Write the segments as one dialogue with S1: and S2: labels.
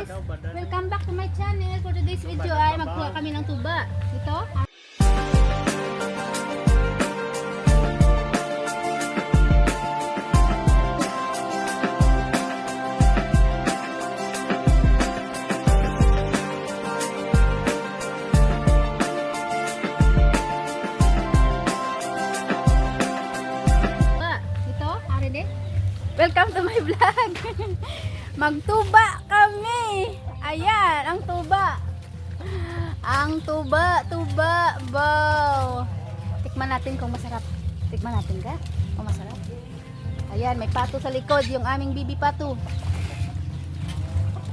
S1: guys! Welcome back to my channel. For today's video ay magkuha kami ng tuba. Ito. Welcome to my vlog. Magtuba kami. Ayan, ang tuba. Ang tuba, wow. Tikman natin kung masarap. Tikman natin ka? Kung masarap. Ayan, may pato sa likod, yung aming bibi pato.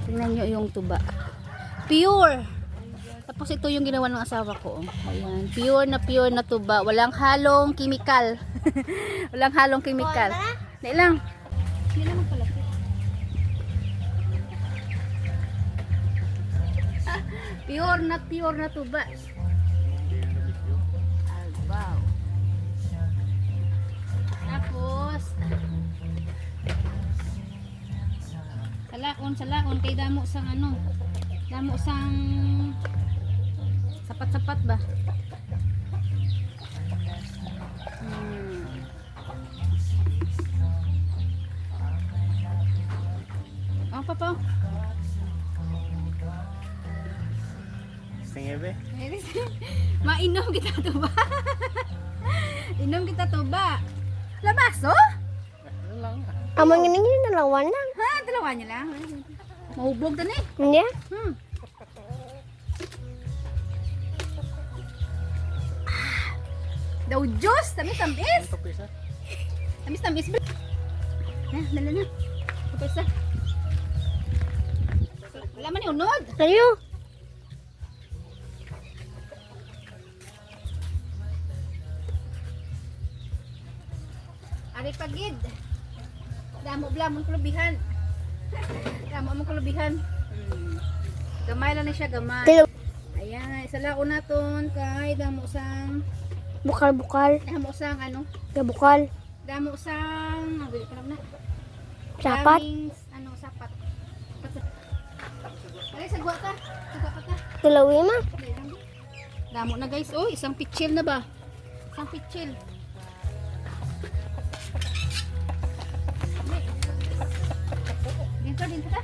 S1: Tingnan nyo yung tuba. Pure. Tapos ito yung ginawa ng asawa ko. Ayan, pure na tuba. Walang halong chemical. Walang halong chemical. Dahil lang. Hindi naman palapit. Pure na tuba. Wow. Tapos salakon kay damo sang ano. Damo sang sapat-sapat ba? Papa.
S2: Singebe.
S1: Mainom kita tuba. Inom kita tuba. Labas, oh?
S3: Amang ini dalawa lang.
S1: Ha, dalawa niya lang. Mahubog ta ni.
S3: Hindi.
S1: Daw juice, tamis. Tamis. Na, dala na. Kapisa. Wala man yung unod.
S3: Ayo.
S1: Ari pagid. Damo blamon kulubihan. Damo mo kulubihan. Gamay lang na siya, gamay. Ayan, isa lang naton kay damo sang
S3: Bukal.
S1: damo sang ano?
S3: Bukal.
S1: Damo sang nabili pa na.
S3: Sapat.
S1: Daming, ano, sapat. Ay, sagwa ka.
S3: Dalawi ma.
S1: Damo na guys. Oh, isang pitchil na ba? Isang pitchil. Dito ka.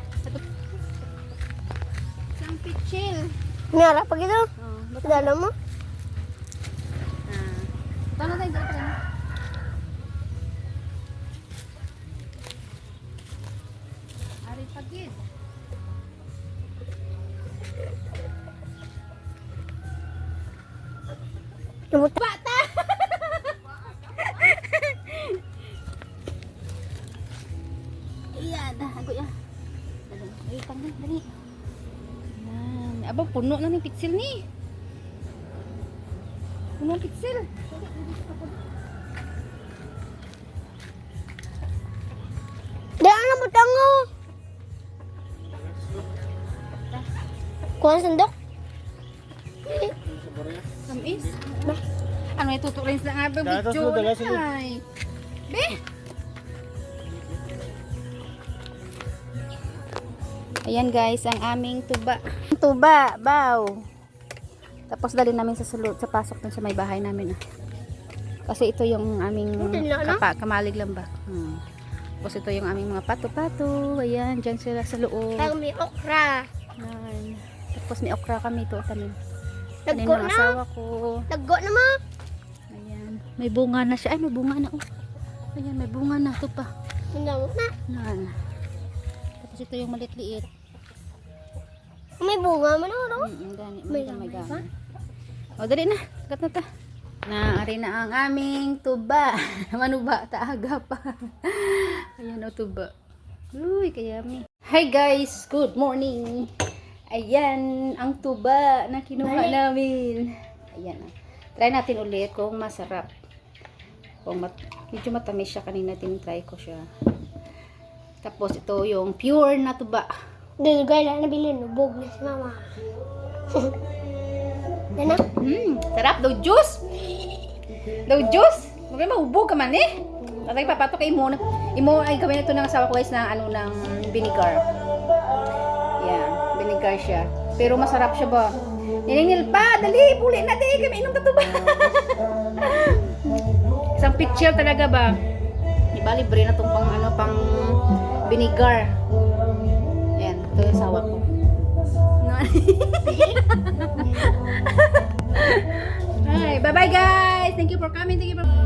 S1: Isang pitchil.
S3: Nara pa gitu.
S1: Oh,
S3: Dalam mo.
S1: Tama tayo dito. Ari pagid. Bata! Iyan, ako yan. Dali, tanggal, dali. Yan. Aba, puno na ng pitsil ni. Puno ng pitsil.
S3: Daan na mo tango. Kuha sandok.
S1: Tamis? Ano yung tuturin sila nga ba?
S2: Datos
S1: Video
S2: mo, dalas mo.
S1: na ay. Be? Ayan guys, ang aming tuba. Tuba, baw. Tapos dali namin sa sulod, sa pasok dun sa may bahay namin. Kasi ito yung aming kamalig lang ba. Tapos ito yung aming mga pato-pato. Ayan, dyan sila sa loob.
S3: Pag may okra.
S1: Ayan. Tapos may okra kami ito, tanim. Tanim
S3: Naggo
S1: ng
S3: na.
S1: asawa ko.
S3: Naggo na ma.
S1: Ayan. May bunga na siya. Ay, may bunga na. Oh. Ayan, may bunga na. Ito pa.
S3: Naggo na.
S1: Ayan. Tapos ito yung malit-liit.
S3: May bunga man ano?
S1: Gani.
S3: May
S1: May
S3: lamay
S1: gani. O, dali na. Kat na ta. Naari na ang aming tuba. Manuba, taaga pa. Ayan o, tuba. Uy, kayami. Hi guys, good morning. Ayan, ang tuba na kinuha namin. Ayan. Try natin ulit kung masarap. Kung medyo matamis siya, kanina tinitry ko siya. Tapos ito yung pure na tuba.
S3: Dugay na nabili nubog na si mama. Dana?
S1: Sarap. Daw juice. Daw juice. Magay mahubog ka man eh. Tatay papato kay imo ay gawin ito ng asawa ko guys ng ano ng vinegar. Yan. vinegar siya. Pero masarap siya ba? Niningil pa, dali, puli na di, kami inom to ba? Isang pitchel talaga ba? Ibali bre na tong pang vinegar. Yan, ito yung sawa ko. No. Ay, bye-bye guys. Thank you for coming. Thank you for